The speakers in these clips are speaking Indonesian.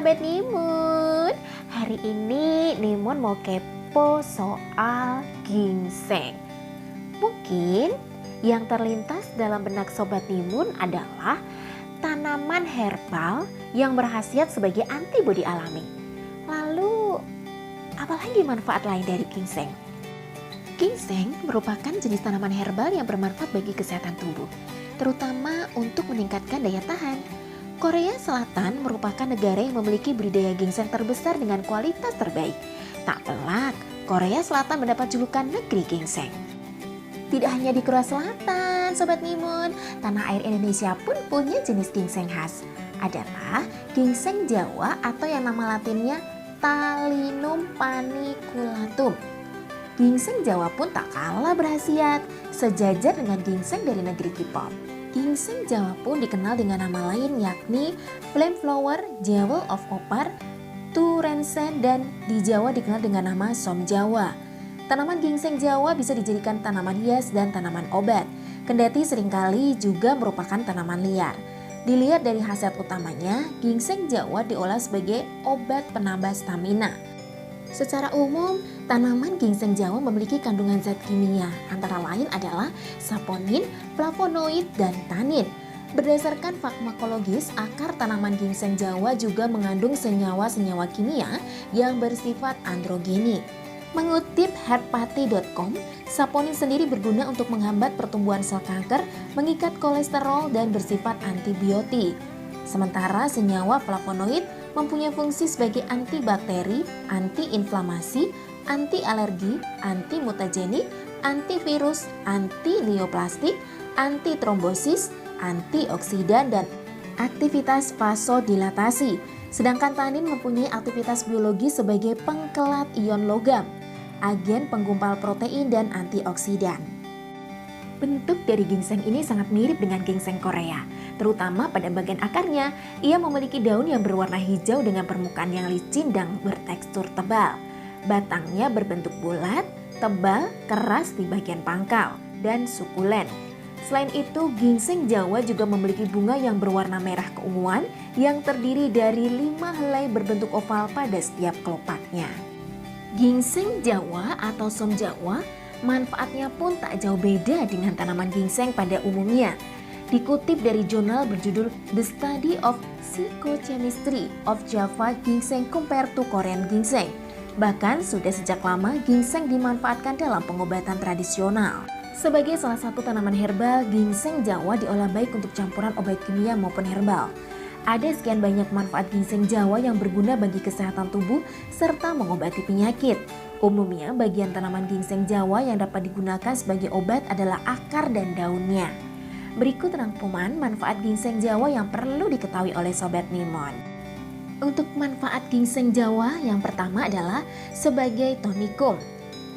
Sobat Nimun, hari ini Nimun mau kepo soal ginseng. Mungkin yang terlintas dalam benak Sobat Nimun adalah tanaman herbal yang berkhasiat sebagai antibodi alami. Lalu, apalagi manfaat lain dari ginseng? Ginseng merupakan jenis tanaman herbal yang bermanfaat bagi kesehatan tubuh, terutama untuk meningkatkan daya tahan. Korea Selatan merupakan negara yang memiliki budidaya ginseng terbesar dengan kualitas terbaik. Tak pelak, Korea Selatan mendapat julukan negeri ginseng. Tidak hanya di Korea Selatan, Sobat Nimun, tanah air Indonesia pun punya jenis ginseng khas. Adalah ginseng Jawa atau yang nama latinnya Talinum paniculatum. Ginseng Jawa pun tak kalah berkhasiat, sejajar dengan ginseng dari negeri K-pop. Ginseng Jawa pun dikenal dengan nama lain yakni Flame Flower, Jewel of Opar, Turensen, dan di Jawa dikenal dengan nama Som Jawa. Tanaman ginseng Jawa bisa dijadikan tanaman hias dan tanaman obat, kendati seringkali juga merupakan tanaman liar. Dilihat dari khasiat utamanya, ginseng Jawa diolah sebagai obat penambah stamina. Secara umum, tanaman ginseng Jawa memiliki kandungan zat kimia, antara lain adalah saponin, flavonoid, dan tanin. Berdasarkan farmakologis, akar tanaman ginseng Jawa juga mengandung senyawa-senyawa kimia yang bersifat androgenik. Mengutip herbpati.com, saponin sendiri berguna untuk menghambat pertumbuhan sel kanker, mengikat kolesterol, dan bersifat antibiotik. Sementara senyawa flavonoid mempunyai fungsi sebagai antibakteri, antiinflamasi, anti-alergi, anti-mutagenik, antivirus, anti-neoplastik, anti-trombosis, antioksidan, dan aktivitas vasodilatasi. Sedangkan tanin mempunyai aktivitas biologi sebagai pengkelat ion logam, agen penggumpal protein, dan antioksidan. Bentuk dari ginseng ini sangat mirip dengan ginseng Korea, terutama pada bagian akarnya. Ia memiliki daun yang berwarna hijau dengan permukaan yang licin dan bertekstur tebal. Batangnya berbentuk bulat, tebal, keras di bagian pangkal, dan sukulen. Selain itu, ginseng Jawa juga memiliki bunga yang berwarna merah keunguan yang terdiri dari 5 helai berbentuk oval pada setiap kelopaknya. Ginseng Jawa atau Som Jawa manfaatnya pun tak jauh beda dengan tanaman ginseng pada umumnya. Dikutip dari jurnal berjudul The Study of Psychochemistry of Java Ginseng Compared to Korean Ginseng. Bahkan sudah sejak lama ginseng dimanfaatkan dalam pengobatan tradisional. Sebagai salah satu tanaman herbal, ginseng Jawa diolah baik untuk campuran obat kimia maupun herbal. Ada sekian banyak manfaat ginseng Jawa yang berguna bagi kesehatan tubuh serta mengobati penyakit. Umumnya, bagian tanaman ginseng Jawa yang dapat digunakan sebagai obat adalah akar dan daunnya. Berikut rangkuman manfaat ginseng Jawa yang perlu diketahui oleh Sobat Nimun. Untuk manfaat ginseng Jawa, yang pertama adalah sebagai tonikum.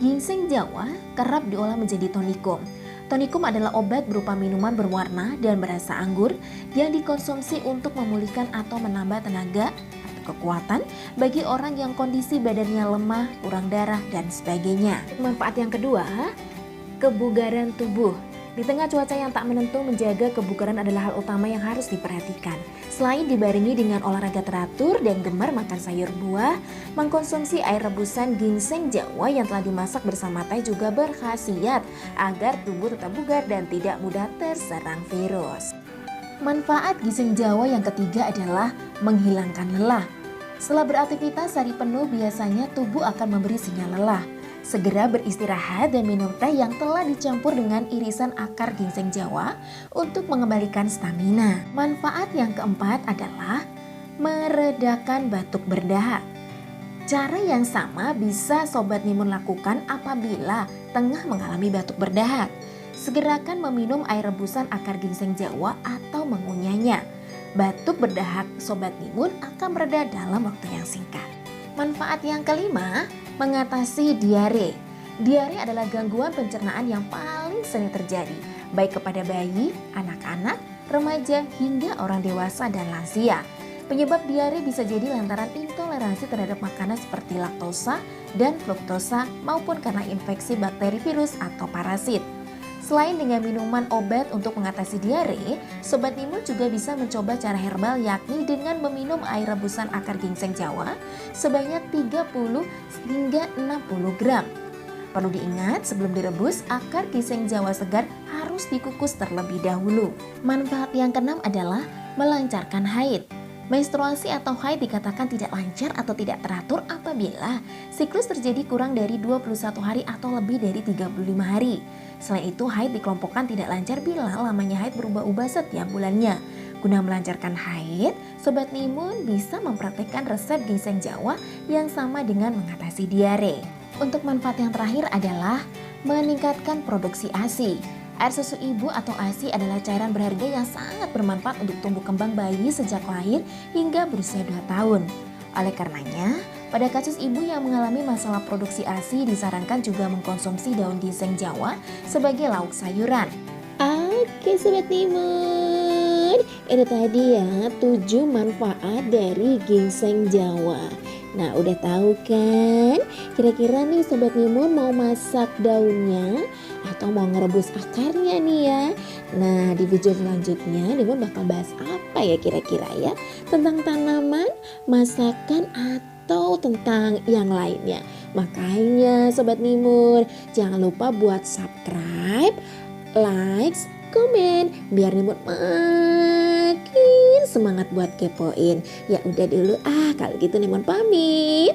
Ginseng Jawa kerap diolah menjadi tonikum. Tonikum adalah obat berupa minuman berwarna dan berasa anggur yang dikonsumsi untuk memulihkan atau menambah tenaga kekuatan bagi orang yang kondisi badannya lemah, kurang darah, dan sebagainya. Manfaat yang kedua, kebugaran tubuh. Di tengah cuaca yang tak menentu, menjaga kebugaran adalah hal utama yang harus diperhatikan. Selain dibarengi dengan olahraga teratur dan gemar makan sayur buah, mengkonsumsi air rebusan ginseng Jawa yang telah dimasak bersama teh juga berkhasiat agar tubuh tetap bugar dan tidak mudah terserang virus. Manfaat ginseng Jawa yang ketiga adalah menghilangkan lelah. Setelah beraktivitas hari penuh, biasanya tubuh akan memberi sinyal lelah. Segera beristirahat dan minum teh yang telah dicampur dengan irisan akar ginseng Jawa untuk mengembalikan stamina. Manfaat yang keempat adalah meredakan batuk berdahak. Cara yang sama bisa Sobat Nimun lakukan apabila tengah mengalami batuk berdahak. Segerakan meminum air rebusan akar ginseng Jawa atau mengunyahnya. Batuk berdahak Sobat Nimun akan mereda dalam waktu yang singkat. Manfaat yang kelima, mengatasi diare. Diare adalah gangguan pencernaan yang paling sering terjadi, baik kepada bayi, anak-anak, remaja, hingga orang dewasa dan lansia. Penyebab diare bisa jadi lantaran intoleransi terhadap makanan seperti laktosa dan fruktosa maupun karena infeksi bakteri, virus, atau parasit. Selain dengan minuman obat untuk mengatasi diare, Sobat Timun juga bisa mencoba cara herbal yakni dengan meminum air rebusan akar ginseng Jawa sebanyak 30 hingga 60 gram. Perlu diingat sebelum direbus, akar ginseng Jawa segar harus dikukus terlebih dahulu. Manfaat yang keenam adalah melancarkan haid. Menstruasi atau haid dikatakan tidak lancar atau tidak teratur apabila siklus terjadi kurang dari 21 hari atau lebih dari 35 hari. Selain itu, haid dikelompokkan tidak lancar bila lamanya haid berubah-ubah setiap bulannya. Guna melancarkan haid, Sobat Timun bisa mempraktikkan resep ginseng Jawa yang sama dengan mengatasi diare. Untuk manfaat yang terakhir adalah meningkatkan produksi ASI. Air susu ibu atau ASI adalah cairan berharga yang sangat bermanfaat untuk tumbuh kembang bayi sejak lahir hingga berusia 2 tahun. Oleh karenanya, pada kasus ibu yang mengalami masalah produksi ASI disarankan juga mengkonsumsi daun ginseng Jawa sebagai lauk sayuran. Oke Sobat Timun, itu tadi ya 7 manfaat dari ginseng Jawa. Nah udah tahu kan? Kira-kira nih Sobat Timun mau masak daunnya atau mau ngerebus akarnya nih ya? Nah di video selanjutnya Timun bakal bahas apa ya kira-kira ya? Tentang tanaman, masakan, atau tentang yang lainnya. Makanya Sobat Timun jangan lupa buat subscribe, likes, komen biar Timun makin semangat buat kepoin. Ya udah dulu kalau gitu Timun pamit.